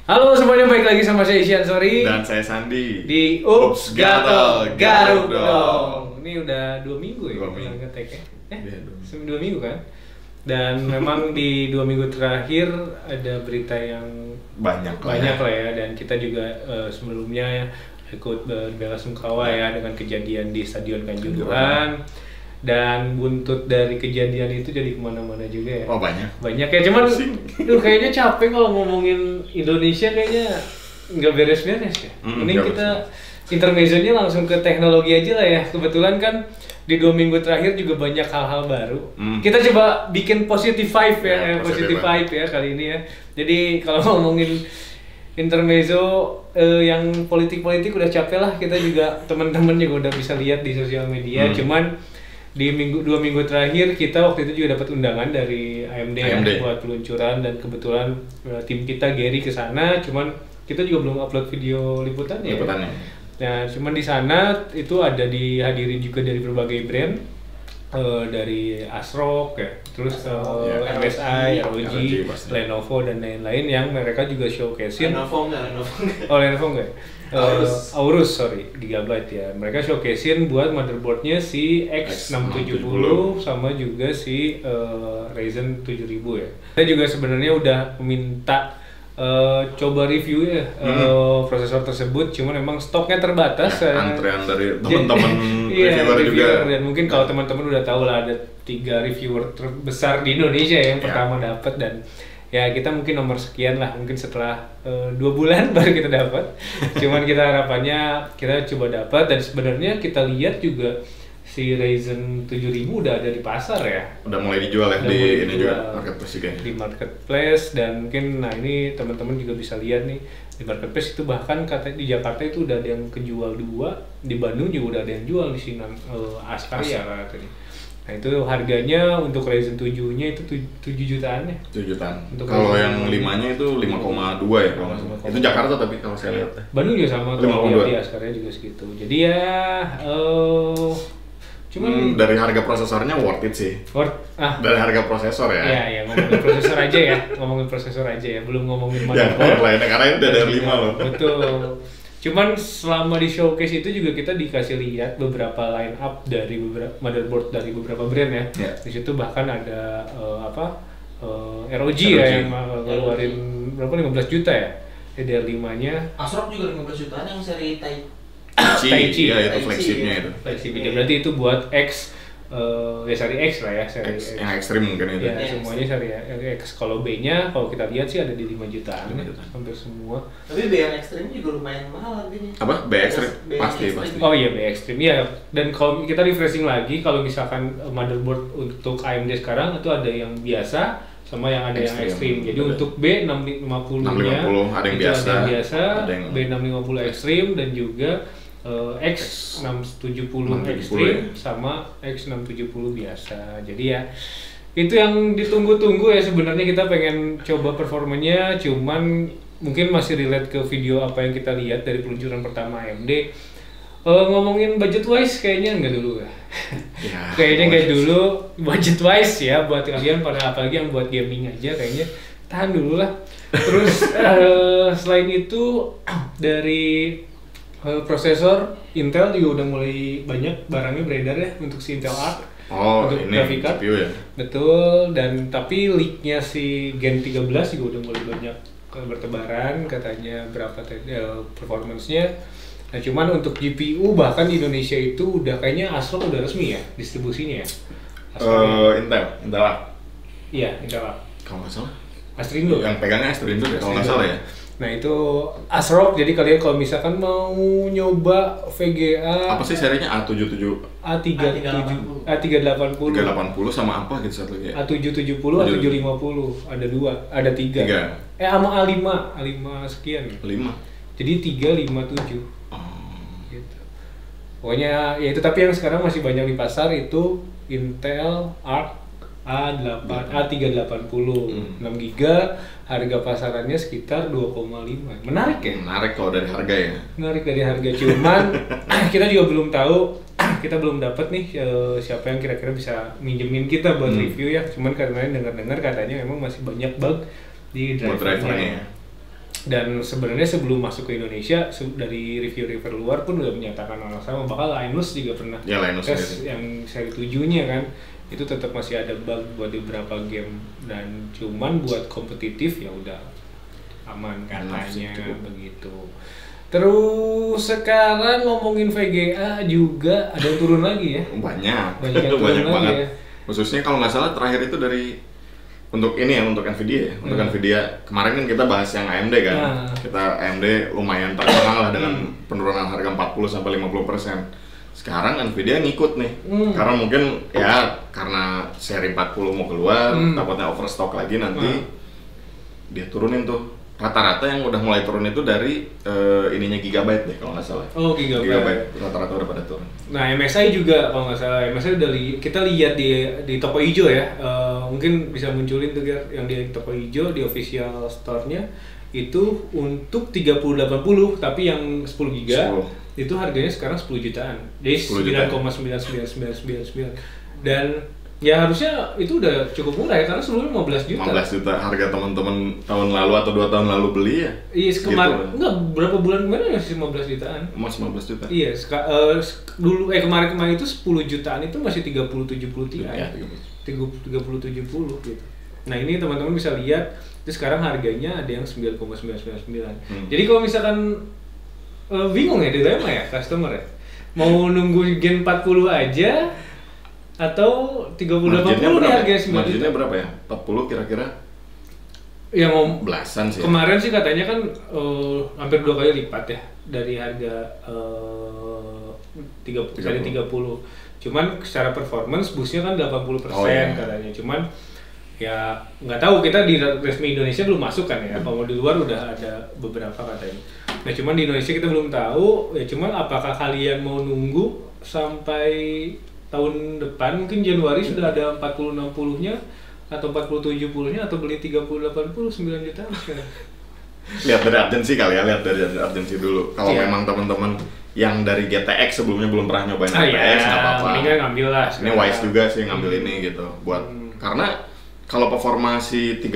Halo semuanya, balik lagi sama saya Isyan Sori dan saya Sandi di Ups Gatel Garuk Garuk dong. Ini udah 2 minggu ya Dua minggu. ngetek ya? Iya, 2 minggu kan? Dan memang di 2 minggu terakhir ada berita yang banyak lah ya. Dan kita juga sebelumnya ikut berbela-sungkawa ya dengan kejadian di Stadion Kanjuruhan. Dan buntut dari kejadian itu jadi kemana-mana juga ya. Oh banyak Ya, cuman kayaknya capek kalau ngomongin Indonesia, kayaknya nggak beres-beres ya. Mending kita intermezzonya langsung ke teknologi aja lah ya. Kebetulan kan di 2 minggu terakhir juga banyak hal-hal baru. Kita coba bikin positive vibe ya, positive vibe ya kali ini ya. Jadi kalau ngomongin intermezzo yang politik-politik udah capek lah. Kita juga teman-teman juga udah bisa lihat di sosial media. Cuman di 2 minggu terakhir kita waktu itu juga dapat undangan dari AMD. Ya, buat peluncuran, dan kebetulan tim kita Gary ke sana, cuman kita juga belum upload video liputannya. Nah, cuman di sana itu ada dihadiri juga dari berbagai brand, dari ASRock ya, terus MSI, ROG, Lenovo dan lain-lain yang mereka juga showcase-in. Lenovo enggak? Aorus Gigabyte ya. Mereka showcase-in buat motherboardnya si X670 sama juga si Ryzen 7000 ya. Kita juga sebenarnya udah meminta coba review ya prosesor tersebut, cuman memang stoknya terbatas. Antrean dari teman-teman reviewer juga. Dan mungkin kalau teman-teman udah tahu lah, ada 3 reviewer terbesar di Indonesia yang pertama dapat, dan ya kita mungkin nomor sekian lah, mungkin setelah 2 bulan baru kita dapat. Cuman kita harapannya kita coba dapat, dan sebenarnya kita lihat juga si Ryzen 7000 udah ada di pasar ya. Udah mulai dijual ya di ini juga marketplace juga. Di marketplace, dan mungkin nah ini teman-teman juga bisa lihat nih di marketplace itu, bahkan katanya di Jakarta itu udah ada yang kejual 2, di Bandung juga udah ada yang jual di Sinan Askarya katanya. Nah itu harganya untuk Ryzen 7-nya itu 7 jutaan ya? 7 jutaan. Kalau yang 5-nya itu 5,2 ya kalau nggak salah. Itu Jakarta tapi kalau saya lihat. Bandung juga sama, 5,2. di Askarya juga segitu. Jadi ya cuman dari harga prosesornya worth it sih. Dari harga prosesor ya. Iya, ngomongin prosesor aja ya. Ngomongin prosesor aja ya, belum ngomongin motherboard. Yang lainnya karena itu udah dari 5 loh. Betul. Cuman selama di showcase itu juga kita dikasih lihat beberapa line up dari beberapa motherboard dari beberapa brand ya. Di situ bahkan ada ROG ya yang ngeluarin berapa, 15 juta ya. DDR5-nya. ASRock juga 15 jutaan yang seri Taichi ya, itu flagshipnya itu. Flagshipnya berarti itu buat X, ya seri X lah ya, seri X. Yang ekstrim mungkin itu. Ya, semuanya seri X. Kalau B-nya, kalau kita lihat sih ada di 5 jutaan, hampir semua. Tapi B yang ekstrim juga lumayan mahal harganya. Apa? B ekstrim? Pasti. Oh iya, B ekstrim ya. Dan kalau kita refreshing lagi, kalau misalkan motherboard untuk AMD sekarang itu ada yang biasa sama yang ada yang ekstrim. Jadi untuk B650-nya ada yang biasa, ada yang B650 ekstrim, dan juga X670 ekstrim sama X670 biasa. Jadi ya itu yang ditunggu-tunggu ya, sebenarnya kita pengen coba performanya, cuman mungkin masih relate ke video apa yang kita lihat dari peluncuran pertama AMD. Ngomongin budget wise kayaknya nggak dulu ya. Kayaknya nggak dulu budget wise ya, buat kalian pada apalagi yang buat gaming aja kayaknya tahan dulu lah. Terus selain itu dari prosesor Intel juga udah mulai banyak barangnya beredar ya untuk si Intel Arc. Untuk ini grafika. CPU ya? Betul, dan tapi leaknya si Gen 13 juga udah mulai banyak bertebaran, katanya berapa performance-nya. Nah cuman untuk GPU bahkan di Indonesia itu udah kayaknya ASRock udah resmi ya distribusinya ya? Intel Arc? Iya, Intel Arc. Kalau nggak salah? Astrindo. Yang pegangnya Astrindo kalau nggak salah ya? Nah itu ASRock, jadi kalian kalau misalkan mau nyoba VGA apa sih serinya? A77? A380 A380 sama apa gitu satu lagi ya? A770, A750, ada 2, ada 3 sama A5 sekian 5? Jadi 357 gitu. Pokoknya ya itu, tapi yang sekarang masih banyak di pasar itu Intel Arc A380 6GB, harga pasarannya sekitar 2,5. Menarik ya? Menarik kalau dari harga ya. Menarik dari harga, cuman kita juga belum tahu, kita belum dapat nih siapa yang kira-kira bisa minjemin kita buat review ya. Cuman karena dengar-dengar katanya memang masih banyak bug di drivernya. Dan sebenarnya sebelum masuk ke Indonesia, dari review-review luar pun udah menyatakan hal sama. Bahkan Linus juga pernah tes yang seri 7-nya kan, itu tetap masih ada bug buat beberapa game, dan cuman buat kompetitif ya udah aman katanya begitu. Terus sekarang ngomongin VGA juga ada yang turun lagi ya? Banyak yang banyak banget ya. Khususnya kalau nggak salah terakhir itu dari untuk ini ya, untuk Nvidia ya. Untuk Nvidia kemarin kan kita bahas yang AMD kan. Kita AMD lumayan terkenal lah dengan penurunan harga 40-50%. Sekarang Nvidia ngikut nih. Karena mungkin ya karena seri 40 mau keluar, takutnya overstock lagi nanti dia turunin tuh. Rata-rata yang udah mulai turun itu dari ininya gigabyte deh kalau nggak salah. Oh, gigabyte. Rata-rata udah pada turun. Nah, MSI juga kalau nggak salah, MSI udah kita lihat di toko hijau ya. Mungkin bisa munculin tuh yang di toko hijau di official store-nya itu untuk 3080 tapi yang 10 giga itu harganya sekarang 10 jutaan. Jadi 9,99999 dan ya harusnya itu udah cukup murah ya, karena sebelumnya 15 juta. 15 juta harga teman-teman tahun lalu atau 2 tahun lalu beli ya? Iya, kemarin gitu. Enggak, berapa bulan kemarin masih 15 jutaan. Masih 15 juta? Iya, dulu kemarin itu 10 jutaan itu masih 3070 Ti. Ya, 3070 gitu. Nah, ini teman-teman bisa lihat, itu sekarang harganya ada yang 9,999. Jadi kalau misalkan bingung ya dilema ya customer ya, mau nunggu Gen 40 aja atau 3080 nih harganya 9 juta. Marginnya berapa ya? 40 kira-kira? Ya mau belasan sih. Kemarin sih katanya kan hampir 2 kali lipat ya dari harga 30. Cuman secara performance boostnya kan 80% katanya. Cuman ya nggak tahu, kita di resmi Indonesia belum masuk kan ya. Kalau di luar udah ada beberapa katanya. Nah, cuman di Indonesia kita belum tahu ya. Cuman apakah kalian mau nunggu sampai tahun depan, mungkin Januari sudah ada 4060-nya atau 4070-nya, atau beli 3080 9 juta sekarang. Lihat dari urgensi kali ya, lihat dari urgensi dulu. Kalau memang teman-teman yang dari GTX sebelumnya belum pernah nyobain GTX, nggak apa-apa. Mendingan ngambil lah. Ini wise juga sih ngambil ini gitu. Buat karena kalau performa si 40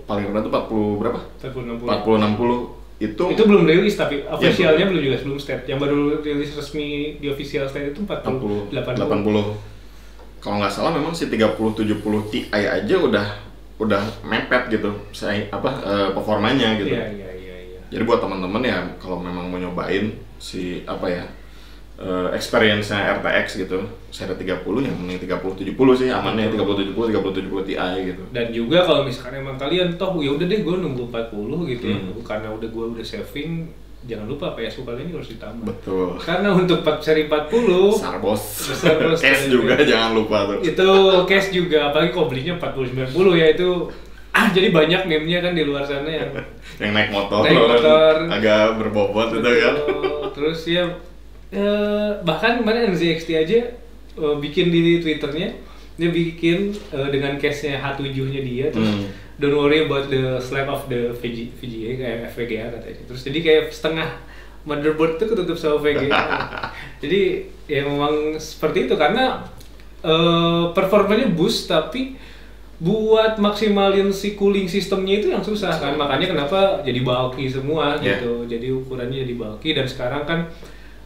paling rendah itu 40 berapa? 4060 itu belum rilis, tapi officialnya belum juga, belum state. Yang baru rilis resmi di official state itu 80. Kalau nggak salah memang si 3070 Ti aja udah mepet gitu performanya gitu. Iya. Jadi buat teman-teman ya kalau memang mau nyobain si experience-nya RTX gitu, seri 30 yang mending 3070 sih amannya, 3070 Ti gitu. Dan juga kalau misalkan emang kalian toh ya udah deh gue nunggu 40 gitu ya, karena gue udah saving, jangan lupa PSU kalian harus ditambah. Betul. Karena untuk seri 40 Sarbos cash juga jangan lupa tuh. Itu cash juga, apalagi kalau belinya 4090 ya itu jadi banyak meme-nya kan di luar sana yang naik motor agak berbobot itu kan. Terus ya bahkan kemarin NZXT aja bikin di Twitternya, dia bikin dengan case-nya H7-nya dia, terus don't worry about the slap of the VGA kayak VGA katanya. Terus jadi kayak setengah motherboard itu ketutup sama VGA. Jadi ya memang seperti itu, karena performanya boost tapi buat maksimalin si cooling sistemnya itu yang susah kan. Makanya kenapa jadi bulky semua gitu. Jadi ukurannya jadi bulky, dan sekarang kan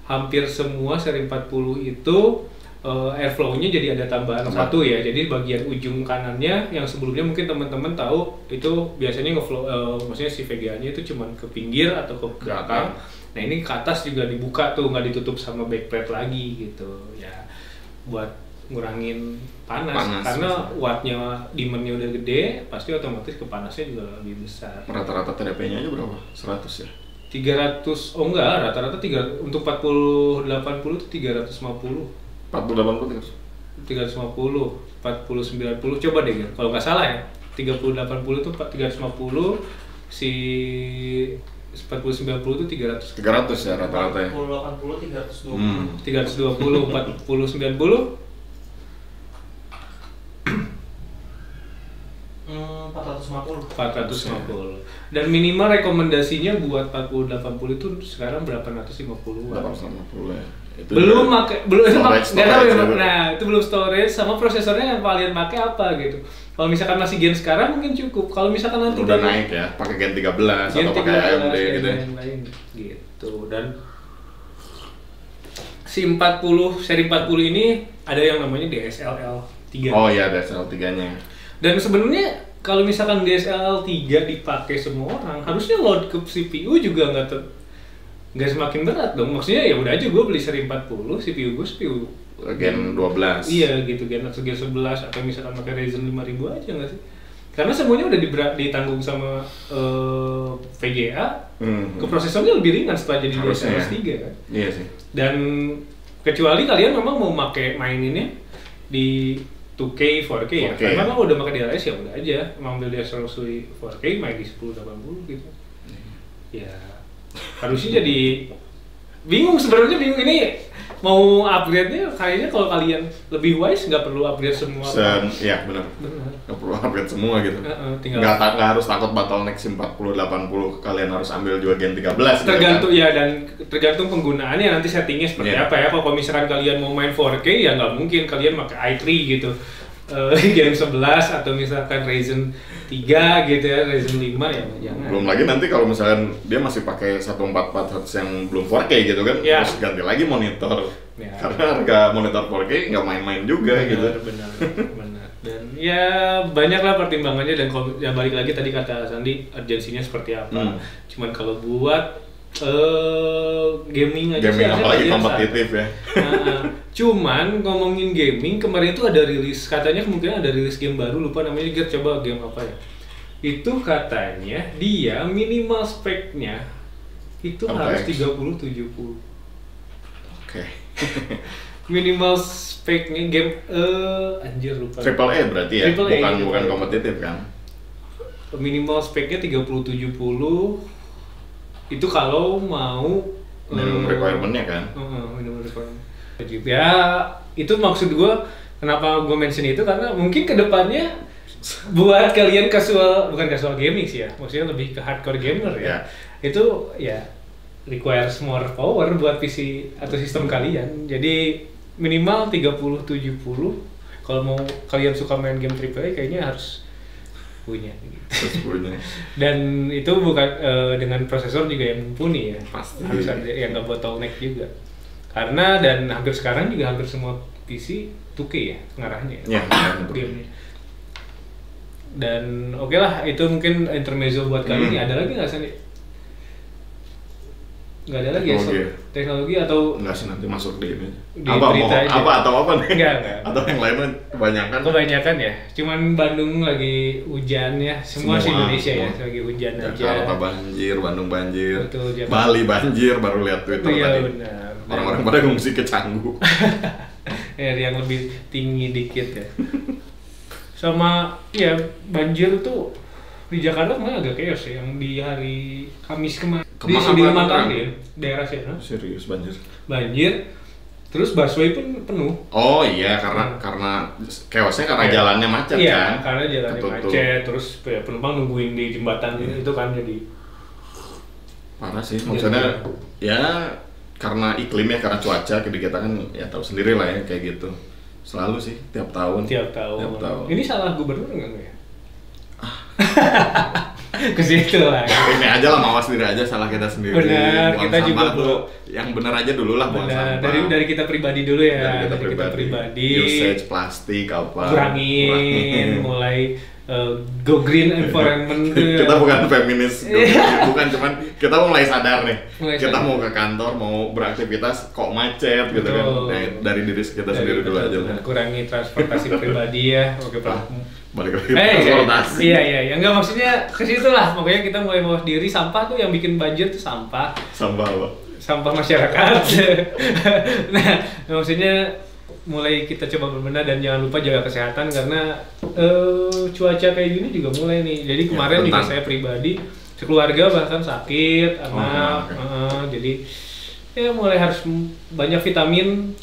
hampir semua seri 40 itu airflow-nya jadi ada tambahan satu ya. Jadi bagian ujung kanannya yang sebelumnya mungkin teman-teman tahu itu biasanya ngeflow, maksudnya si VGA-nya itu cuma ke pinggir atau ke belakang. Nah, ini ke atas juga dibuka tuh, nggak ditutup sama backplate lagi gitu ya, buat ngurangin panas karena wattnya demand-nya udah gede, pasti otomatis kepanasnya juga lebih besar. Rata-rata TDP-nya aja berapa? 100 ya? 300, oh enggak, rata-rata 3, untuk 4080 itu 350. 4080 350, 4090 coba deh kalau nggak salah ya. 3080 itu 350, si 4090 itu 300 ya rata-rata ya. 4080 320. 320, 4090 450. Dan minimal rekomendasinya buat 4080 itu sekarang berapa? 850 ya. belum nggak tahu ya. Gitu. Nah itu belum storage sama prosesornya yang kalian pakai apa gitu. Kalau misalkan masih gen sekarang mungkin cukup. Kalau misalkan nanti udah naik ya, pakai gen 13 atau pakai AMD gitu ya. Lain gitu. Dan si 40 seri 40 ini ada yang namanya DSLL 3. Oh iya, DSLL 3-nya. Dan sebenarnya kalau misalkan DSLL 3 dipakai semua orang, harusnya load ke CPU juga nggak semakin berat dong. Maksudnya ya udah aja gue beli seri 40, CPU gue CPU gen 12. Iya gitu, gen 11 atau misalkan pakai Ryzen 5000 aja nggak sih? Karena semuanya udah ditanggung sama VGA, ke prosesornya lebih ringan setelah jadi DSLL 3 kan? Iya sih. Dan kecuali kalian memang mau maininnya di 2K, 4K ya. Karena kalau udah pakai DLSS ya udah aja, mau ambil resolusi 4K main di 1080 gitu. Ya harusnya jadi bingung ini mau upgrade-nya kayaknya kalau kalian lebih wise nggak perlu upgrade semua. Iya benar. Nggak perlu upgrade semua gitu. Nggak harus takut bottleneck SIM 4080 kalian harus ambil juga gen 13. Tergantung gitu kan? Ya, dan tergantung penggunaannya nanti settingnya seperti apa ya. Kalau misalkan kalian mau main 4K ya nggak mungkin kalian pakai i3 gitu. Gen 11 atau misalkan Ryzen 3 gitu ya, Ryzen 5 ya jangan. Belum lagi nanti kalau misalkan dia masih pakai 144 Hz yang belum 4K gitu kan, terus ganti lagi monitor. Ya. Karena harga monitor 4K nggak main-main juga gitu. Benar. Dan ya banyak lah pertimbangannya, dan kalau ya balik lagi tadi kata Sandi, urgensinya seperti apa. Cuman kalau buat gaming aja sih apalagi kompetitif ya. Cuman ngomongin gaming, kemarin itu ada rilis, katanya kemungkinan ada rilis game baru, lupa namanya, coba game apa ya. Itu katanya dia minimal speknya itu harus 3070. Oke. Minimal speknya game anjir lupa. Triple A berarti ya, bukan kompetitif kan. Minimal speknya 3070 itu kalau mau minimum requirement-nya kan. Minimum requirement. Ya itu maksud gue kenapa gue mention itu, karena mungkin kedepannya buat kalian bukan casual gaming sih ya, maksudnya lebih ke hardcore gamer ya. Itu ya requires more power buat PC atau sistem kalian. Jadi minimal 3070 kalau mau kalian suka main game AAA kayaknya harus punya gitu. Dan itu bukan dengan prosesor juga yang mumpuni ya. Pasti. Harus ada yang nggak bottleneck juga. Karena dan hampir sekarang juga hampir semua PC 2K ya pengarahnya. Ya, gamenya. Dan oke lah, itu mungkin intermezzo buat kali ini. Ada lagi nggak Sandi? Nggak ada lagi ya teknologi atau nggak sih, nanti masuk di ini apa nih? Enggak. Atau yang lainnya kebanyakan ya, cuman Bandung lagi hujan ya, semua Indonesia ya lagi hujan aja. Jakarta banjir, Bandung banjir. Betul, Bali banjir, baru lihat Twitter tadi. Benar. Orang-orang pada ngungsi ke Canggu. Ya, yang lebih tinggi dikit ya. Sama ya banjir tuh di Jakarta kemarin agak chaos ya, yang di hari Kamis kemarin di Sudirman Tamrin, daerah sana. Serius banjir. Terus busway pun penuh. Oh iya, karena chaosnya karena jalannya macet kan. Iya, karena jalannya macet, terus penumpang nungguin di jembatan itu kan, jadi parah sih. Maksudnya ya karena iklim ya, karena cuaca, kita kan ya tahu sendiri lah ya kayak gitu. Selalu sih, tiap tahun. Ini salah gubernur enggak ya? Ke situ lah. Ini aja lah, mawas diri aja, salah kita sendiri. Benar, kita juga tuh yang benar aja dulu lah, buang sampah. Dari kita pribadi dulu ya. Dari kita pribadi. Usage plastik apa? Kurangin, mulai go green environment. Kita bukan feminis, bukan, cuman kita mulai sadar nih. Kita mau ke kantor, mau beraktivitas kok macet gitu kan. Nah, dari diri kita sendiri dulu aja lah. Kurangi transportasi pribadi ya. Oke, Pak. Balik lagi transportasi. Iya, enggak, maksudnya ke situ lah. Pokoknya kita mulai mawas diri. Sampah tuh yang bikin banjir tuh sampah. Sampah apa? Sampah masyarakat. Nah, maksudnya mulai kita coba berbenah, dan jangan lupa jaga kesehatan karena cuaca kayak gini juga mulai nih. Jadi kemarin juga saya pribadi, sekeluarga bahkan sakit, anak. Jadi ya mulai harus banyak vitamin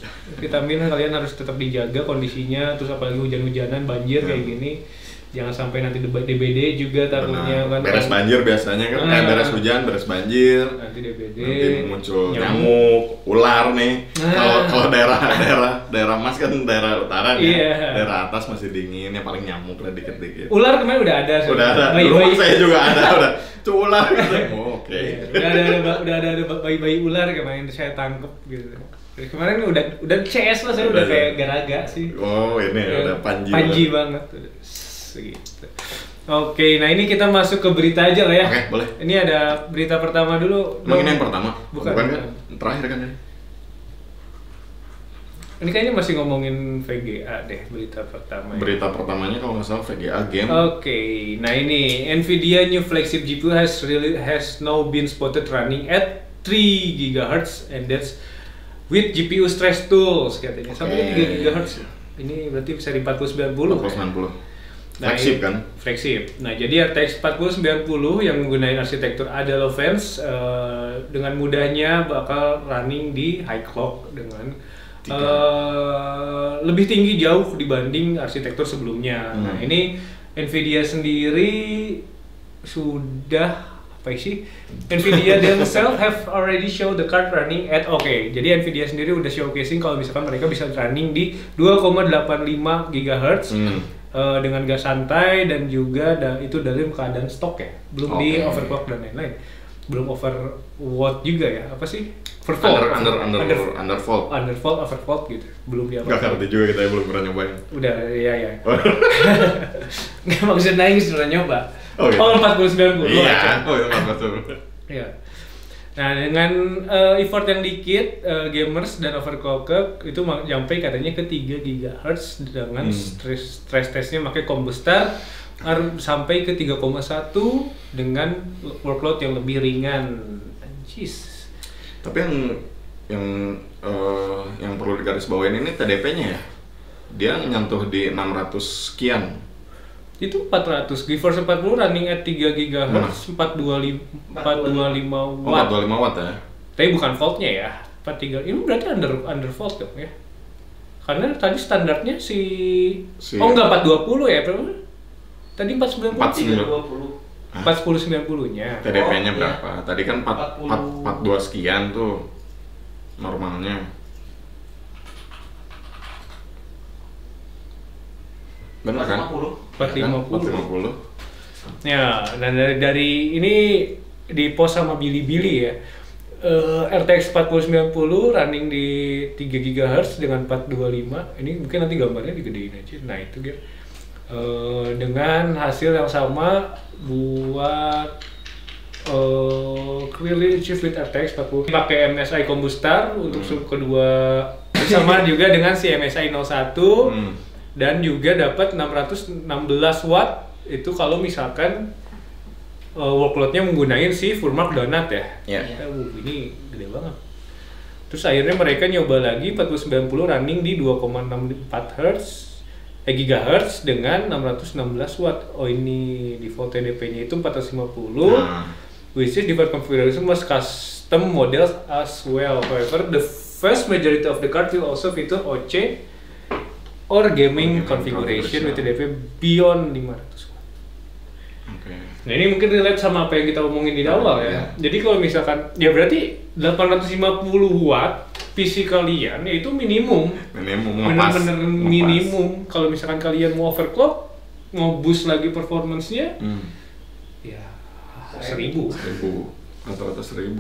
kalian harus tetap dijaga kondisinya. Terus apalagi hujan-hujanan, banjir kayak gini, jangan sampai nanti DBD juga takutnya kan. Beres banjir biasanya kan, beres hujan, beres banjir. Nanti DBD. Nanti muncul nyamuk, ular nih. Kalau daerah Mas kan daerah utara nih. Daerah atas masih dingin, ya paling nyamuk lah dikit-dikit. Ular kemarin udah ada. Udah ada. Rumah saya juga ada udah. Tuh ular gitu. Oh, oke. Udah ada bayi-bayi ular kemarin saya tangkep gitu. Kemarin udah CS lah, saya udah kayak garaga sih. Oh, ini udah panji banget. Gitu. Oke, nah ini kita masuk ke berita aja lah ya. Oke, boleh. Ini ada berita pertama dulu. Emang ini yang pertama? Bukan kan? Terakhir kan ini? Ini kayaknya masih ngomongin VGA deh, berita pertama. Berita pertamanya kalau nggak salah VGA game. Oke, nah ini Nvidia new flagship GPU has now been spotted running at 3 GHz and that's with GPU stress tools katanya. Sampai 3 GHz. Ini berarti bisa di 4090. 4090. Flagship kan? Flagship. Nah, jadi RTX 4090 yang menggunakan arsitektur Ada Lovelace dengan mudahnya bakal running di high clock dengan lebih tinggi jauh dibanding arsitektur sebelumnya. Nah, ini Nvidia sendiri sudah Nvidia themselves have already show the card running at jadi Nvidia sendiri udah showcasing kalau misalkan mereka bisa running di 2,85 GHz dengan gas santai dan juga itu dari keadaan stok ya, belum di overclock dan lain-lain, belum overwatt juga ya, apa sih? Undervolt, overvolt gitu, belum di nggak ngerti juga, kita belum pernah nyobain. Udah, ya. Nggak maksud naik sudah nyoba. Oh, 4090. Iya. Oh, 4090. Iya. Nah, dengan effort yang dikit, gamers dan overclocker itu sampai katanya ke 3 GHz dengan stress testnya pakai Combustar sampai ke 3,1 dengan workload yang lebih ringan. Anjis. Tapi yang perlu digarisbawain ini TDP-nya ya. Dia nyentuh di 600 sekian. Itu 400, GeForce 40 running at 3 GHz, 425 watt. 425 watt ya? Tapi bukan voltnya ya, 43, ini berarti under volt dong ya? Karena tadi standarnya oh enggak, 420 ya, berapa? Tadi 490? 4090-nya. TDP-nya berapa? Tadi kan 42 sekian tuh normalnya. Benar kan? 450. Ya, dan dari ini di post sama Bilibili ya. RTX 4090 running di 3 GHz dengan 425. Ini mungkin nanti gambarnya digedein aja. Nah, itu dia. Dengan hasil yang sama buat clearly achieved with RTX 40 pakai MSI Combustar untuk sub kedua, sama juga dengan si MSI 01 dan juga dapat 616 watt itu kalau misalkan workloadnya menggunakan si Furmark Donut ya. Ini gede banget. Terus akhirnya mereka nyoba lagi 4090 running di 2,64 GHz dengan 616 watt. Oh, ini default TDP-nya itu 450. Which is default configuration must custom models as well. However, the vast majority of the card will also feature OC or gaming configuration with TDP beyond 500 watt. Nah, ini mungkin relate sama apa yang kita omongin di awal ya. Jadi kalau misalkan ya berarti 850 watt PC kalian ya itu minimum bener-bener minimum. Kalau misalkan kalian mau overclock, mau boost lagi performance-nya ya 1000 rata-rata 1000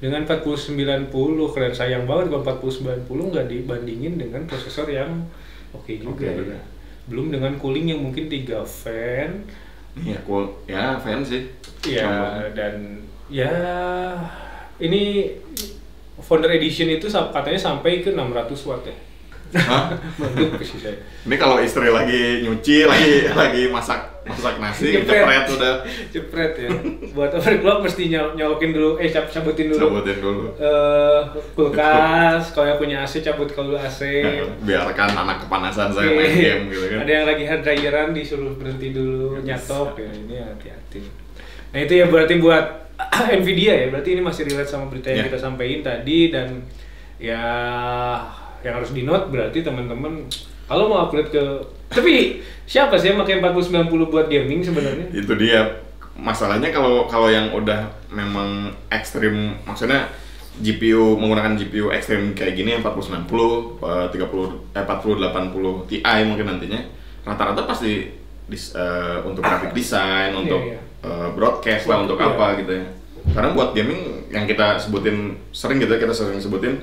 dengan 4090. Keren, sayang banget kalau 4090 nggak dibandingin dengan prosesor yang oke juga ya. Belum dengan cooling yang mungkin 3 fan. Iya, ya fan sih. Iya, dan ya ini Founder Edition itu katanya sampai ke 600 watt ya. Hah? Ini kalau istri lagi nyuci, lagi masak nasi, jepret ya. Buat overclock mesti nyolokin dulu, cabutin dulu. Kulkas, kalau yang punya AC cabut kalau AC. Biarkan anak kepanasan saya main game gitu kan. Ada yang lagi hair dryeran disuruh berhenti dulu, nyatok ya. Ini hati-hati. Nah, itu ya berarti buat Nvidia ya, berarti ini masih relate sama berita yang kita sampaikan tadi. Dan ya yang harus di note berarti teman-teman Kalau mau upgrade ke, tapi siapa sih yang pakai 4090 buat gaming sebenarnya? Itu dia masalahnya kalau yang udah memang ekstrim, maksudnya GPU menggunakan GPU ekstrim kayak gini yang 4090, 4080 Ti mungkin nantinya rata-rata pasti untuk graphic design, untuk broadcast lah, untuk apa gitu ya. Karena buat gaming yang kita sebutin sering gitu ya, kita sering sebutin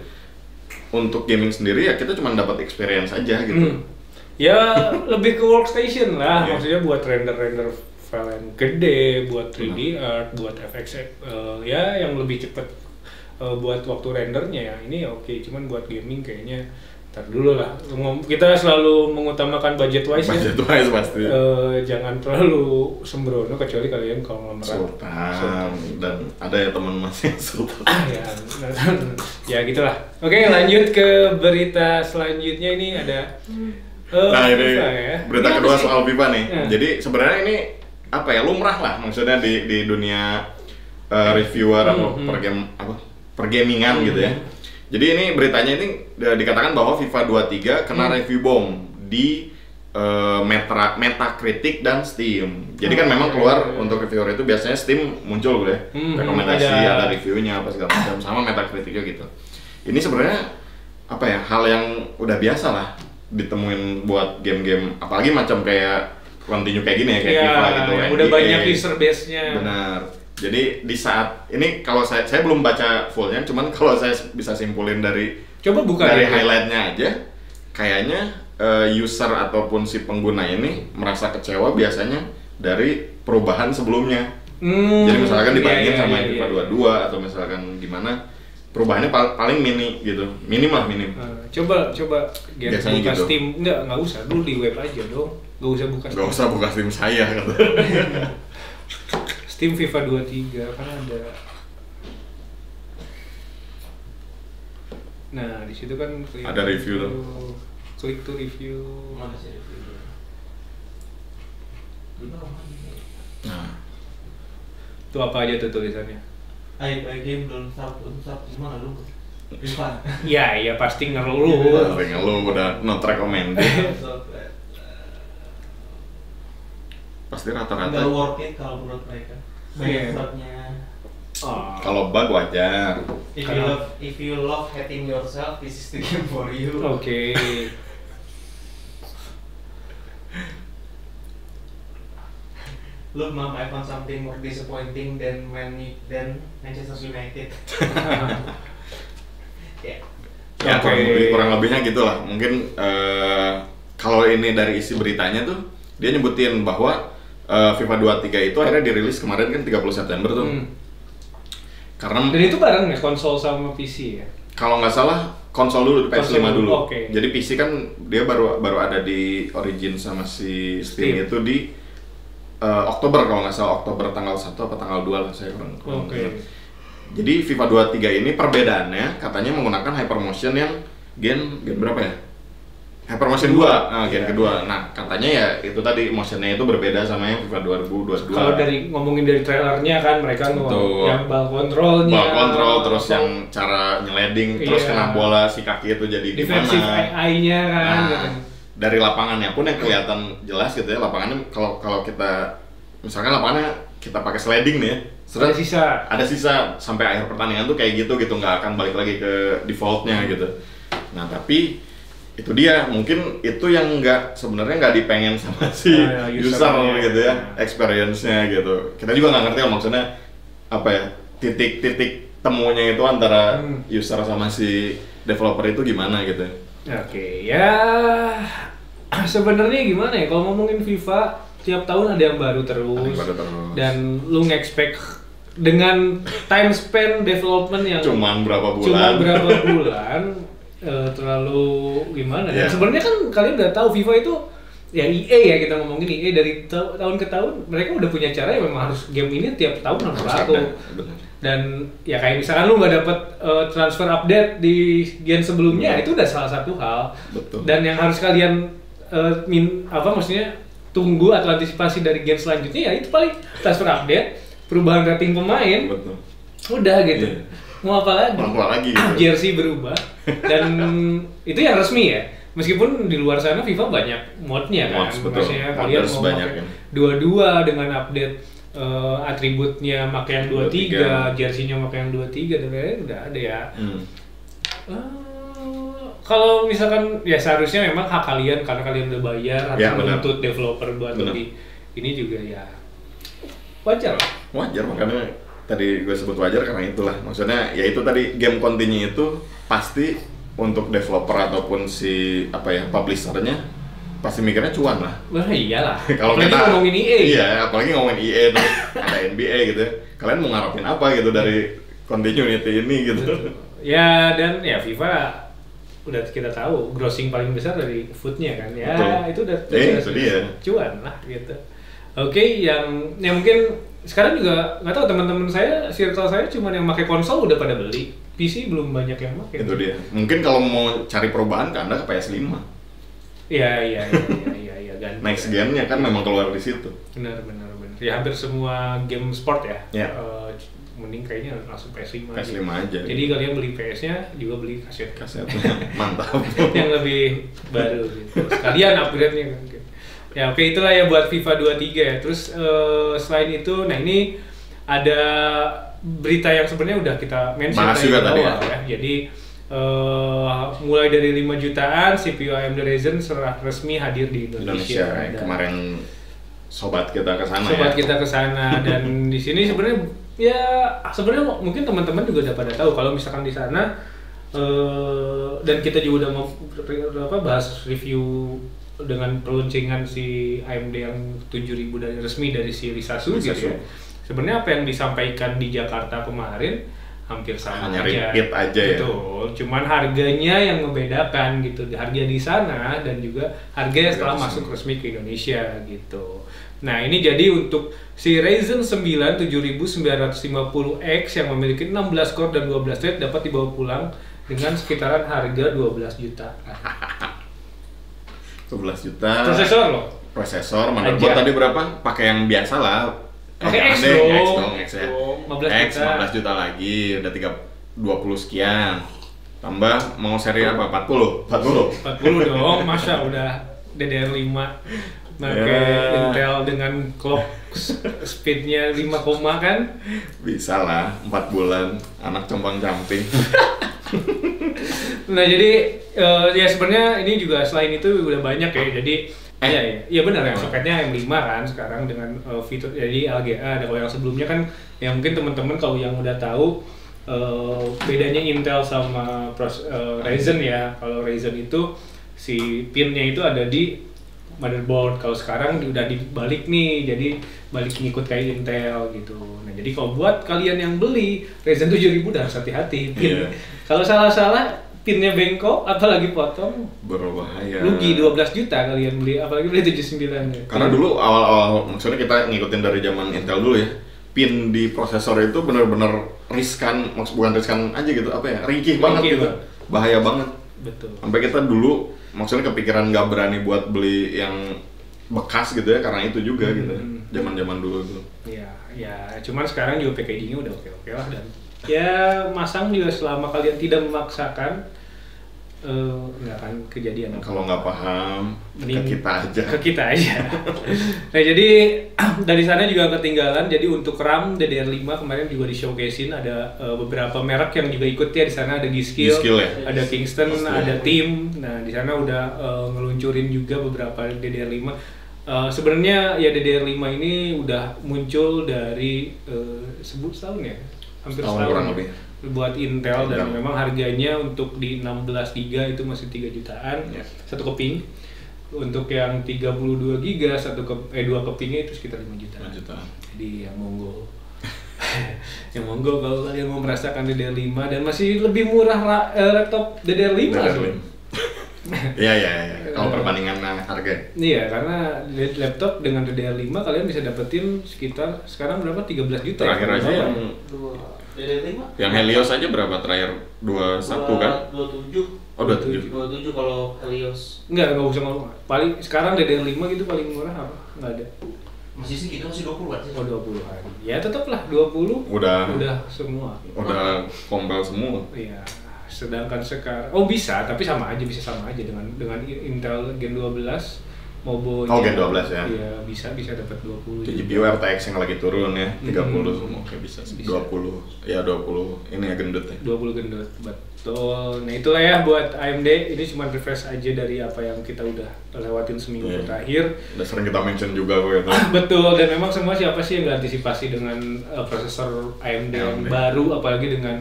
untuk gaming sendiri ya kita cuma dapat experience aja gitu. Ya lebih ke workstation lah, maksudnya buat render file yang gede, buat 3D art, buat FX ya yang lebih cepet buat waktu rendernya ya. Ini ya oke, cuman buat gaming kayaknya ntar dulu lah. Kita selalu mengutamakan budget wise ya. Budget wise pasti. Jangan terlalu sembrono kecuali kalian konglomerat Sultan. Dan ada ya teman masih Sultan. Ya gitulah. Oke, lanjut ke berita selanjutnya. Ini ada nah ini FIFA, ya. berita kedua soal FIFA nih. Jadi sebenarnya ini apa ya, lumrah lah maksudnya di dunia reviewer atau pergamingan gitu ya. Jadi ini beritanya ini dikatakan bahwa FIFA 23 kena review bomb di Metacritic dan Steam. Jadi kan memang keluar untuk reviewer itu biasanya Steam muncul ya, rekomendasi ada reviewnya apa segala macam, sama Metacritic juga gitu. Ini sebenarnya apa ya, hal yang udah biasa lah ditemuin buat game-game, apalagi macam kayak continue kayak gini ya, kayak FIFA gitu. Udah banyak user base-nya. Benar. Jadi di saat ini kalau saya belum baca fullnya, cuman kalau saya bisa simpulin dari highlightnya aja, kayaknya user ataupun si pengguna ini merasa kecewa biasanya dari perubahan sebelumnya. Jadi misalkan dibandingin sama FIFA 22 atau misalkan gimana, perubahannya paling minim. Coba biasanya buka gitu. Steam, nggak usah, dulu di web aja dong, nggak usah buka Steam. Nggak usah buka Steam saya kata. Steam FIFA 23 kan ada. Nah di situ kan ada review tuh. Klik to review. Mana sih review? Nah, itu apa aja tuh tulisannya? I game don't stop gimana lu? FIFA. Iya pasti ngeluh. Udah not recommended. Pasti rata-rata. Nggak worth it kalau menurut mereka. Banyak bugnya. Kalau bug wajar. If you love hating yourself, this is the game for you. Oke. Look, Mom, I found something more disappointing than Manchester United. Ya kurang lebihnya gitulah. Mungkin kalau ini dari isi beritanya tuh dia nyebutin bahwa FIFA 23 itu akhirnya dirilis kemarin kan 30 September tuh. Karena dan itu bareng ya konsol sama PC ya? Kalau nggak salah konsol dulu, PS5 dulu. Okay. Jadi PC kan dia baru ada di Origin sama si Steam itu di Oktober kalau nggak salah, Oktober tanggal 1 apa tanggal 2 lah, saya kurang ingat. Jadi FIFA 23 ini perbedaannya katanya menggunakan Hypermotion yang gen berapa ya? Hypermotion 2, gen kedua. Nah, katanya ya itu tadi motionnya itu berbeda sama yang FIFA 2022. Kalau ngomongin dari trailernya kan mereka yang ball control terus yang cara nyeleding, terus kena bola si kaki itu jadi defensive AI-nya kan. Nah, dari lapangannya pun yang kelihatan jelas gitu ya, lapangannya kalau kita misalkan lapangannya kita pakai sliding nih ya, ada sisa sampai akhir pertandingan tuh kayak gitu nggak akan balik lagi ke defaultnya gitu. Nah tapi itu dia, mungkin itu yang sebenarnya nggak dipengen sama si user gitu ya, experience-nya gitu. Kita juga nggak ngerti maksudnya apa ya, titik temunya itu antara user sama si developer itu gimana gitu. Oke, ya sebenarnya gimana ya, kalau ngomongin FIFA tiap tahun ada yang baru terus. Dan lu nge-expect dengan time span development yang cuman berapa bulan terlalu gimana ya? Sebenarnya kan kalian udah tahu FIFA itu ya EA ya, kita ngomongin EA dari tahun ke tahun mereka udah punya cara yang memang harus game ini tiap tahun harus laku. Dan ya kayak misalkan lu nggak dapet transfer update di gen sebelumnya, itu udah salah satu hal. Betul. Dan yang harus kalian maksudnya tunggu atau antisipasi dari gen selanjutnya ya itu paling transfer update, perubahan rating pemain. Betul. Udah gitu. Mau apa lagi? Gitu. Jersey berubah dan itu yang resmi ya. meskipun di luar sana FIFA banyak modnya kan, maksudnya kalian mau pakai dua-dua dengan update atributnya pakai yang 23, jersey-nya pakai yang 23 dan lain-lain udah ada ya. Kalau misalkan ya seharusnya memang hak kalian karena kalian udah bayar harus menuntut developer buat lebih ini juga ya wajar makanya tadi gue sebut wajar karena itulah maksudnya ya itu tadi game continue itu pasti untuk developer ataupun si publishernya pasti mikirnya cuan lah. Wah iyalah. Kalau kita ngomongin EA. Iya, apalagi ngomongin EA terus ada NBA gitu. Kalian mau ngarepin apa gitu dari continuity ini gitu. Ya dan ya FIFA udah kita tahu grossing paling besar dari footnya kan. Ya itu udah itu dia. Cuan lah gitu. Oke, yang mungkin sekarang juga nggak tahu teman-teman saya, circle saya cuma yang pakai konsol udah pada beli. PC belum banyak yang pakai. Itu dia. Mungkin kalau mau cari perubahan ke Anda ke PS5. Iya, ganti. Next gen-nya kan memang keluar di situ. Benar. Ya hampir semua game sport ya. Mending kayaknya langsung PS5 aja. Jadi kalian beli PS-nya juga beli kasetnya. Mantap. Yang lebih baru gitu. Sekalian upgrade-nya kan. Ya oke, itulah ya buat FIFA 23 ya. Terus selain itu, nah ini ada berita yang sebenarnya udah kita mention tadi awal ya. Jadi mulai dari 5 jutaan CPU AMD Ryzen resmi hadir di Indonesia. Kemarin sobat kita ke sana. Dan di sini sebenarnya mungkin teman-teman juga udah pada tahu kalau misalkan di sana dan kita juga udah mau bahas review dengan peluncingan si AMD yang 7000 dari resmi dari si Risasu gitu ya. Sebenarnya apa yang disampaikan di Jakarta kemarin hampir sama aja betul. Cuman harganya yang membedakan gitu, harga di sana dan juga harga setelah masuk resmi ke Indonesia gitu. Nah ini jadi untuk si Ryzen 9 7950X yang memiliki 16 core dan 12 thread dapat dibawa pulang dengan sekitaran harga 12 juta. 12 juta. Prosesor, motherboard tadi berapa? Pakai yang biasa lah. Pakai X ya. 15 juta lagi, udah 20 sekian. Tambah mau seri apa? 40 dong, masa udah DDR5 pakai Intel dengan clock speednya 5, kan? Bisa lah, 4 bulan, anak compang-camping. Nah jadi ya sebenarnya ini juga selain itu udah banyak ya, jadi iya benar ya, soketnya M5 kan sekarang dengan fitur jadi LGA. Kalau yang sebelumnya kan ya mungkin teman-teman kalau yang udah tahu bedanya Intel sama Ryzen ya. Kalau Ryzen itu si pinnya itu ada di motherboard, kalau sekarang udah dibalik nih, jadi balik ngikut kayak Intel gitu. Nah jadi kalau buat kalian yang beli Ryzen 7000 udah harus hati-hati pin. Kalau salah-salah pinnya bengkok, apalagi potong, berbahaya. Rugi 12 juta kalian beli, apalagi beli 79 ya. Karena dulu awal-awal, maksudnya kita ngikutin dari zaman Intel dulu ya, pin di prosesor itu benar-benar riskan, bukan riskan aja gitu, ringkih banget gitu, bahaya banget. Betul. Sampai kita dulu, maksudnya kepikiran nggak berani buat beli yang bekas gitu ya, karena itu juga gitu, zaman-zaman dulu tuh. Ya, cuman sekarang juga packagingnya udah oke lah, dan ya masang juga selama kalian tidak memaksakan nggak akan kejadian. Kalau nggak paham, ke kita aja. Nah jadi dari sana juga ketinggalan. Jadi untuk RAM DDR5 kemarin juga di showcasein ada beberapa merek yang juga ikut ya di sana, ada G-Skill ya? Ada Kingston, ada Tim. Nah di sana udah ngeluncurin juga beberapa DDR5. Sebenarnya ya DDR5 ini udah muncul dari setahun ya, hampir setahun kurang lebih buat Intel dan memang harganya untuk di 16 GB itu masih 3 jutaan satu keping. Untuk yang 32 GB dua kepingnya itu sekitar 5 juta. Jadi yang monggo kalau kalian mau merasakan DDR5 dan masih lebih murah laptop DDR5 Iya. Kalau perbandingan harga. Iya, karena laptop dengan DDR5 kalian bisa dapetin sekitar sekarang berapa? 13 juta. Terakhir aja yang DDR5. Yang Helios aja berapa terakhir? 21 kan? 27. Oh, 27 kalau Helios. Enggak usah ngomong. Paling sekarang DDR5 gitu paling murah apa? Enggak ada. Masih segitu, masih 20-an sih. Oh, 20-an. Ya tetaplah 20. Udah semua. Udah kompel semua. Iya. sedangkan sekarang bisa, tapi bisa sama aja dengan Intel Gen 12 Mobonya. Oh, Gen 12 ya? Iya, bisa dapat 20. GPU RTX yang lagi turun ya, 30 oke bisa. 20. Ya 20. Ini ya gendut ya. 20 gendut, betul. Nah, itulah ya buat AMD. Ini cuma refresh aja dari apa yang kita udah lewatin seminggu terakhir. Udah sering kita mention juga kok itu. Betul, dan memang semua siapa sih yang nggak antisipasi dengan prosesor AMD yang baru, apalagi dengan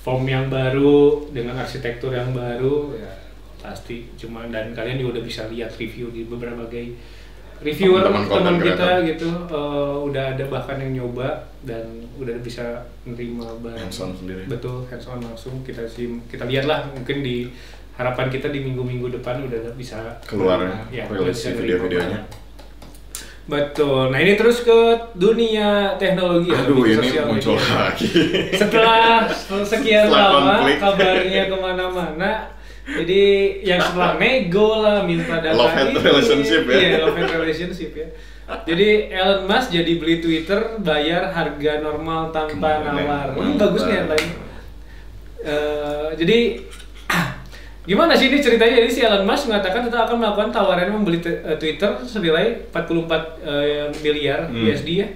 form yang baru, dengan arsitektur yang baru, ya pasti. Cuma dan kalian juga udah bisa lihat review di beberapa reviewer teman kita gitu, udah ada bahkan yang nyoba dan udah bisa menerima hands-on sendiri. Betul, hands-on langsung kita lihat lah, mungkin di harapan kita di minggu-minggu depan udah bisa keluar ya video-videonya. Betul. Nah, ini terus ke dunia teknologi. Aduh, ini muncul lagi. Setelah sekian lama kabarnya kemana-mana. Jadi yang setelah nego lah, minta data love and relationship ya. Iya, love and relationship ya. Jadi Elon Musk jadi beli Twitter, bayar harga normal tanpa nawar. Bagus nih headline. Jadi gimana sih ini ceritanya? Jadi si Elon Musk mengatakan tetap akan melakukan tawaran membeli Twitter senilai 44 miliar USD ya.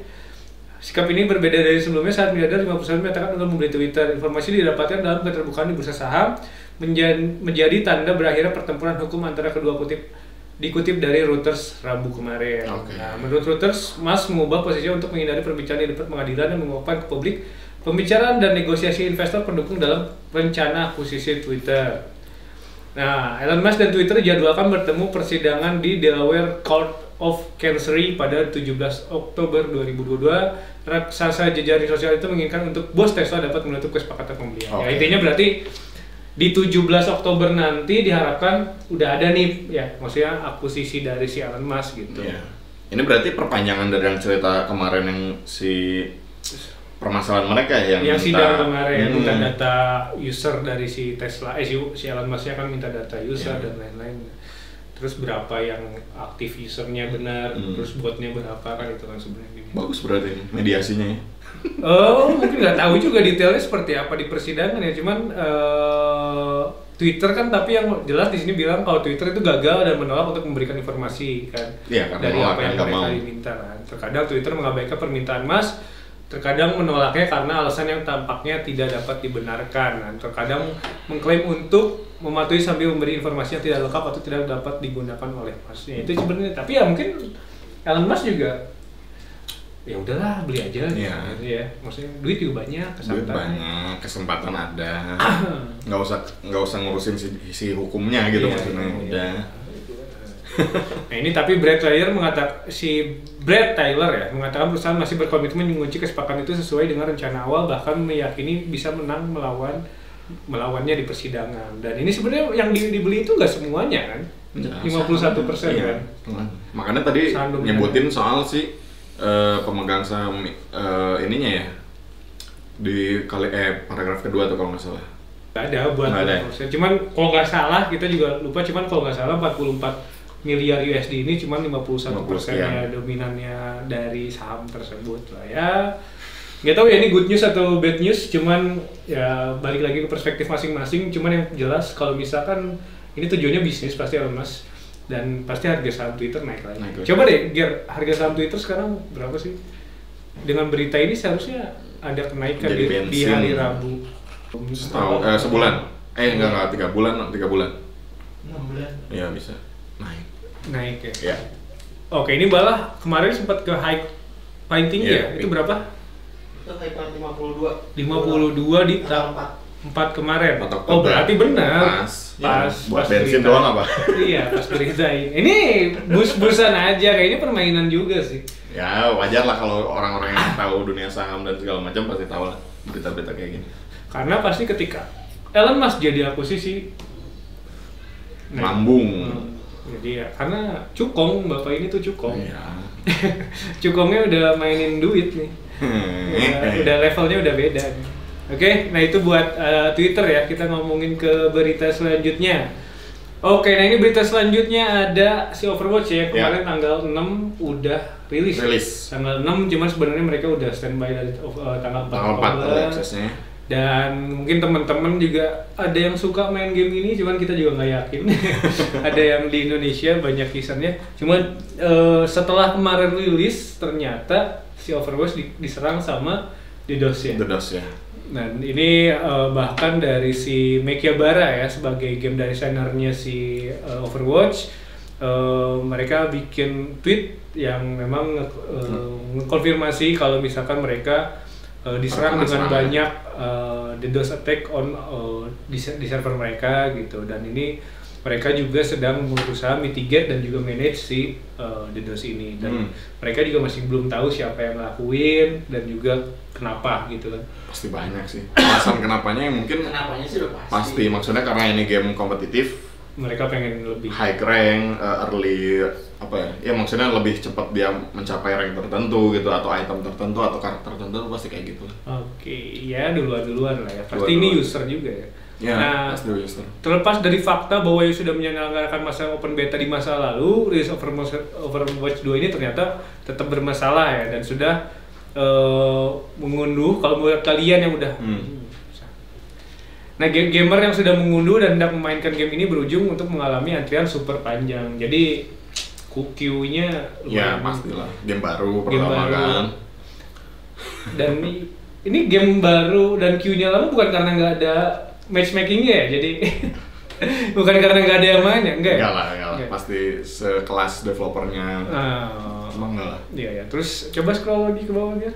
Sikap ini berbeda dari sebelumnya saat miliarder 50% menyatakan untuk membeli Twitter. Informasi didapatkan dalam keterbukaan di bursa saham menjadi tanda berakhirnya pertempuran hukum antara kedua dikutip dari Reuters Rabu kemarin. Nah, menurut Reuters, Musk mengubah posisinya untuk menghindari perbincangan di depan pengadilan dan mengungkapkan ke publik pembicaraan dan negosiasi investor pendukung dalam rencana akuisisi Twitter. Nah, Elon Musk dan Twitter dijadwalkan bertemu persidangan di Delaware Court of Chancery pada 17 Oktober 2022. Raksasa jejaring sosial itu menginginkan untuk bos Tesla dapat menutup kesepakatan pembelian. Ya, intinya berarti di 17 Oktober nanti diharapkan udah ada nih ya, maksudnya akuisisi dari si Elon Musk gitu. Yeah. Ini berarti perpanjangan dari yang cerita kemarin yang si permasalahan mereka yang sidang kemarin minta data user dari si Tesla, si Elon Musk-nya kan minta data user dan lain-lain. Terus berapa yang aktif usernya benar, terus botnya berapa kan itu kan sebenarnya. Bagus berarti mediasinya ya. Mungkin nggak tahu juga detailnya seperti apa di persidangan ya, cuman Twitter kan, tapi yang jelas di sini bilang kalau Twitter itu gagal dan menolak untuk memberikan informasi kan dari apa yang mereka diminta kan. Terkadang Twitter mengabaikan permintaan Musk, terkadang menolaknya karena alasan yang tampaknya tidak dapat dibenarkan. Nah, terkadang mengklaim untuk mematuhi sambil memberi informasi yang tidak lengkap atau tidak dapat digunakan oleh Musk. Ya, itu sebenarnya, tapi ya mungkin Elon Musk juga ya udahlah beli aja gitu ya, maksudnya duit juga banyak, kesempatan ada, nggak usah ngurusin si hukumnya gitu maksudnya udah. Nah ini tapi Brad Taylor ya mengatakan perusahaan masih berkomitmen mengunci kesepakatan itu sesuai dengan rencana awal, bahkan meyakini bisa menang melawannya di persidangan. Dan ini sebenarnya yang dibeli itu nggak semuanya kan, 51% kan. Makanya tadi nyebutin soal si pemegang saham ininya ya di paragraf kedua tuh kalau nggak salah. Nggak ada buat cuman kalau nggak salah kita juga lupa, cuman kalau nggak salah 44 miliar USD ini cuman 51%-nya dominannya dari saham tersebut lah ya. Nggak tahu ya ini good news atau bad news, cuman ya balik lagi ke perspektif masing-masing. Cuman yang jelas kalau misalkan ini tujuannya bisnis pasti Elon Musk, dan pasti harga saham Twitter naik lagi. Coba deh, harga saham Twitter sekarang berapa sih? Dengan berita ini seharusnya ada kenaikan di hari Rabu. Sebulan? Enggak, 3 bulan. 6 bulan. Iya bisa. Naik ya? Oke, ini malah kemarin sempat ke high paling tinggi ya? Itu berapa? Itu high 52 di tanggal 4 kemarin. Oh berarti benar. Pas buat bensin doang apa? Iya, pas berita ini. Ini bus-busan aja, kayaknya permainan juga sih. Ya wajar lah kalau orang-orang yang tahu dunia saham dan segala macam pasti tahu lah berita-berita kayak gini. Karena pasti ketika Elon Musk jadi akuisisi lambung. Jadi ya karena cukong, bapak ini tuh cukong. Iya. Cukongnya udah mainin duit nih. Udah levelnya udah beda nih. Oke, nah itu buat Twitter ya. Kita ngomongin ke berita selanjutnya. Oke, nah ini berita selanjutnya ada si Overwatch ya. Kemarin tanggal 6 udah rilis. Tanggal 6, cuman sebenarnya mereka udah standby dari tanggal 4 aksesnya. Dan mungkin teman-teman juga ada yang suka main game ini, cuman kita juga nggak yakin. Ada yang di Indonesia banyak lisennya. Cuman setelah kemarin rilis ternyata si Overwatch diserang sama DDoS ya. DDoS ya. Dan ini bahkan dari si Mekiabara ya, sebagai game designernya si Overwatch, mereka bikin tweet yang memang mengkonfirmasi kalau misalkan mereka diserang dengan banyak DDoS attack di server mereka gitu. Dan ini mereka juga sedang berusaha mitigate dan juga manage si DDoS ini. Dan mereka juga masih belum tahu siapa yang ngelakuin dan juga kenapa gitu kan. Pasti banyak sih alasan kenapanya, yang mungkin Kenapanya sih udah pasti maksudnya karena ini game kompetitif, mereka pengen lebih high rank, early apa ya maksudnya lebih cepat dia mencapai rank tertentu gitu, atau item tertentu atau karakter tertentu, pasti kayak gitu. Oke, ya duluan lah ya. Pasti ini user juga ya. Ya, nah, pasti user. Terlepas dari fakta bahwa sudah menyelenggarakan masa open beta di masa lalu, rilis Overwatch 2 ini ternyata tetap bermasalah ya, dan sudah mengunduh, kalau buat kalian yang udah Nah, gamer yang sudah mengunduh dan hendak memainkan game ini berujung untuk mengalami antrian super panjang. Jadi queue-nya ya pastilah, game baru pertama kan. Dan ini game baru dan queue-nya lama bukan karena nggak ada matchmaking-nya ya, jadi bukan karena nggak ada yang main ya, enggak lah, pasti sekelas developernya. Emang enggak lah. Iya. Terus coba scroll lagi ke bawah dia.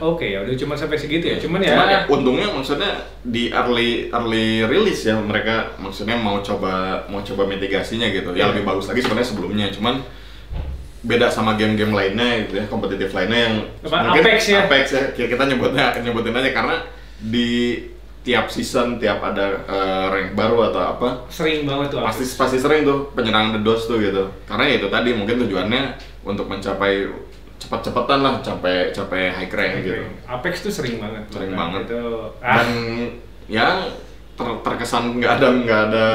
Oke, ya udah cuma sampai segitu ya. Cuman untungnya maksudnya di early release ya, mereka maksudnya mau coba mitigasinya gitu. Ya lebih bagus lagi sebenarnya sebelumnya. Cuman beda sama game-game lainnya gitu ya, kompetitif lainnya yang mungkin Apex ya. Kita nyebutin aja karena di tiap season, tiap ada rank baru atau apa, sering banget tuh. Pasti sering tuh penyerangan DDoS tuh gitu. Karena ya itu tadi mungkin tujuannya untuk mencapai cepat-cepatan lah, capai high rank gitu. Apex tuh sering banget. Gitu. Dan ya terkesan nggak ada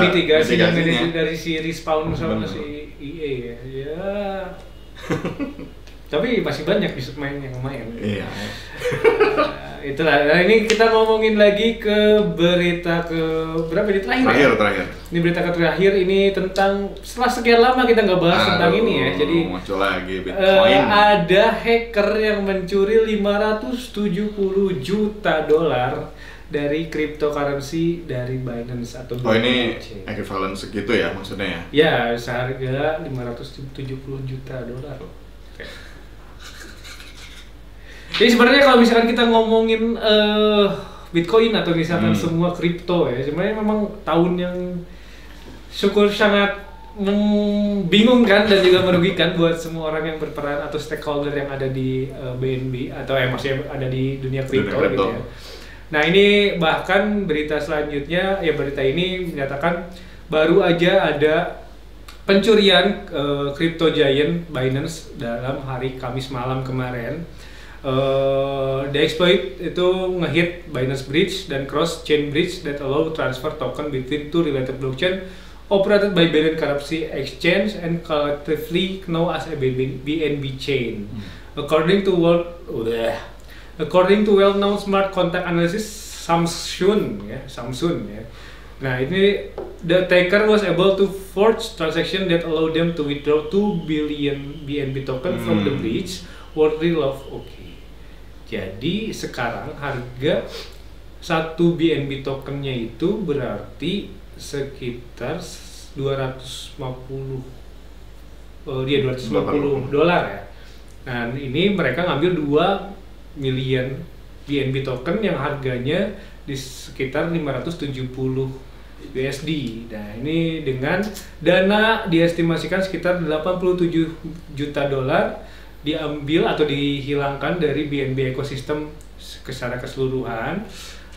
mitigasinya dari si Respawn sama si EA ya. Tapi masih banyak bisa main yang main. Iya. Itulah. Nah, ini kita ngomongin lagi ke berita ke berapa di terakhir. Ini berita terakhir ini tentang setelah sekian lama kita nggak bahas tentang ini ya. Jadi muncul lagi Bitcoin. Ada hacker yang mencuri 570 juta dolar dari cryptocurrency dari Binance atau BNB. Ini equivalent segitu ya maksudnya ya? Ya, seharga 570 juta dolar. Jadi sebenarnya kalau misalkan kita ngomongin Bitcoin atau misalkan semua kripto ya, sebenarnya memang tahun yang sangat membingungkan dan juga merugikan buat semua orang yang berperan atau stakeholder yang ada di BNB atau maksudnya ada di dunia kripto gitu ya. Nah, ini bahkan berita selanjutnya ya, berita ini menyatakan baru aja ada pencurian crypto giant Binance dalam hari Kamis malam kemarin. The exploit itu ngehit Binance Bridge dan cross chain bridge that allow transfer token between two related blockchain operated by Binance Currency Exchange and collectively known as a BNB chain. According to well-known smart contract analysis Samsung ya. Nah, ini the attacker was able to forge transaction that allowed them to withdraw 2 billion BNB token from the bridge worthy of Jadi sekarang harga 1 BNB tokennya itu berarti sekitar 250 dolar ya. Nah, ini mereka ngambil 2 million BNB token yang harganya di sekitar 570 USD. Nah, ini dengan dana diestimasikan sekitar 87 juta dolar diambil atau dihilangkan dari BNB ekosistem secara keseluruhan.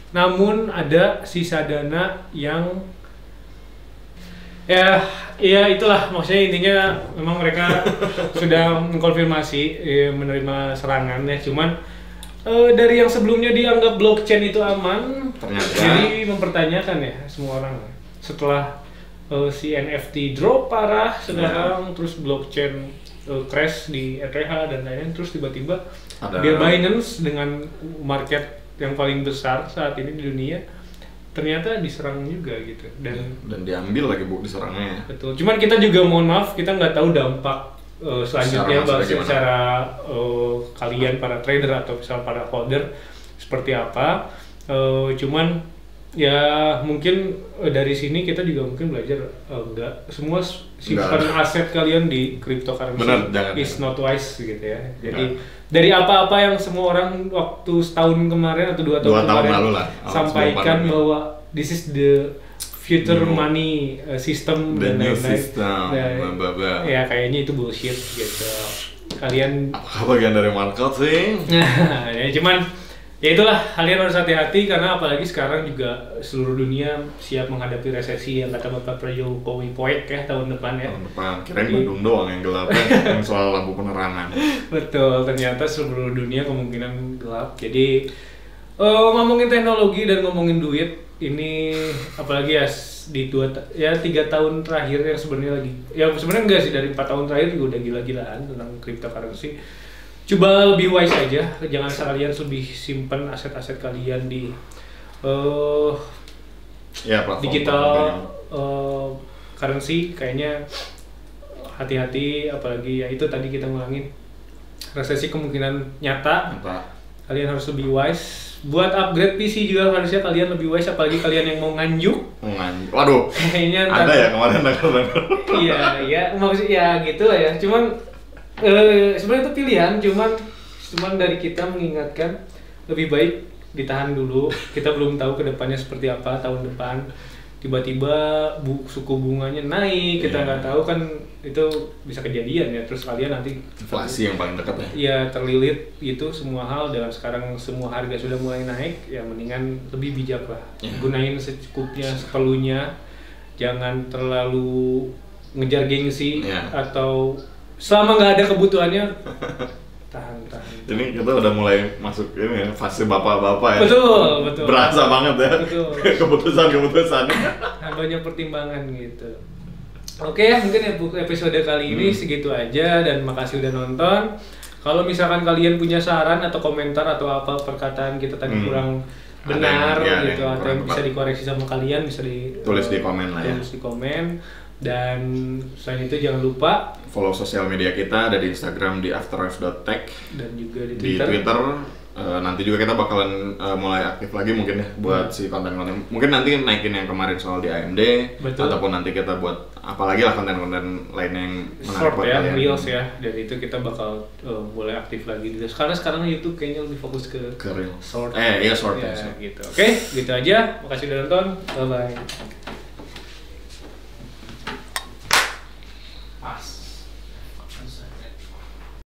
Namun ada sisa dana yang ya itulah, maksudnya intinya memang mereka sudah mengkonfirmasi menerima serangan ya. Cuman dari yang sebelumnya dianggap blockchain itu aman, ternyata jadi mempertanyakan ya semua orang setelah si NFT drop parah sekarang, terus blockchain crash di ETH dan lain-lain, terus tiba-tiba Ada- dia Binance dengan market yang paling besar saat ini di dunia ternyata diserang juga gitu. Dan diambil lagi Bu diserangnya ya. Betul. Cuman kita juga mohon maaf, kita nggak tahu dampak selanjutnya Secara secara kalian para trader atau misal para holder seperti apa. Cuman ya mungkin dari sini kita juga mungkin belajar enggak semua simpan aset kalian di cryptocurrency. Benar, jangan. Is not wise gitu ya. Jadi dari apa-apa yang semua orang waktu setahun kemarin atau 2 tahun kemarin lalu lah, sampaikan sebelum bahwa this is the future money system The dan new lain-lain. system, Nah, bla, bla, bla. ya kayaknya itu bullshit gitu. Kalian Apa bagian dari marketing? ya cuman ya itulah, kalian harus hati-hati karena apalagi sekarang juga seluruh dunia siap menghadapi resesi yang kata Bapak Jokowi poek ya tahun depan ya. Tahun depan, kirain Bandung doang yang gelap ya, yang soal lampu penerangan. Betul, ternyata seluruh dunia kemungkinan gelap. Jadi ngomongin teknologi dan ngomongin duit ini apalagi ya di 3 tahun terakhir yang sebenarnya lagi ya sebenarnya enggak sih, dari 4 tahun terakhir juga udah gila-gilaan tentang cryptocurrency. Coba lebih wise aja, jangan sekalian lebih simpan aset-aset kalian di Ya, platform digital currency. Kayaknya hati-hati, apalagi ya itu tadi kita ngulangin resesi kemungkinan nyata. Kalian harus lebih wise. Buat upgrade PC juga harusnya kalian lebih wise, apalagi kalian yang mau nganjuk. Waduh. Kayaknya Ada ya kemarin dengar. Iya, maksudnya ya gitu lah ya. Cuman sebenarnya itu pilihan, cuman dari kita mengingatkan lebih baik ditahan dulu. Kita belum tahu kedepannya seperti apa tahun depan. Tiba-tiba suku bunganya naik, kita nggak tahu kan, itu bisa kejadian ya. Terus kalian nanti Inflasi yang paling dekat ya. ya terlilit itu semua hal. Dengan sekarang semua harga sudah mulai naik, ya mendingan lebih bijak lah. Gunain secukupnya, seperlunya. Jangan terlalu ngejar gengsi atau selama nggak ada kebutuhannya tahan. Ini kita udah mulai masuk ini ya, fase bapak-bapak ya. Betul. Berasa banget ya. Betul. Keputusan. Banyak pertimbangan gitu. Oke ya, mungkin episode kali ini segitu aja, dan makasih udah nonton. Kalau misalkan kalian punya saran atau komentar atau apa perkataan kita tadi kurang benar gitu, atau yang bisa dikoreksi sama kalian, bisa tulis di komen lah ya. Tulis di komen. Dan selain itu jangan lupa follow sosial media kita, ada di Instagram di afterlife.tech dan juga di Twitter. Nanti juga kita bakalan mulai aktif lagi mungkin ya buat si konten-konten. Mungkin nanti naikin yang kemarin soal di AMD. Betul. Ataupun nanti kita buat apalagi lah konten-konten lainnya yang menarik short buat ya, kalian. reels ya. Dan itu kita bakal mulai aktif lagi. Karena sekarang YouTube kayaknya lebih fokus ke reels. short. Iya short ya, ya. gitu. Oke, gitu aja. Makasih udah nonton. Bye bye.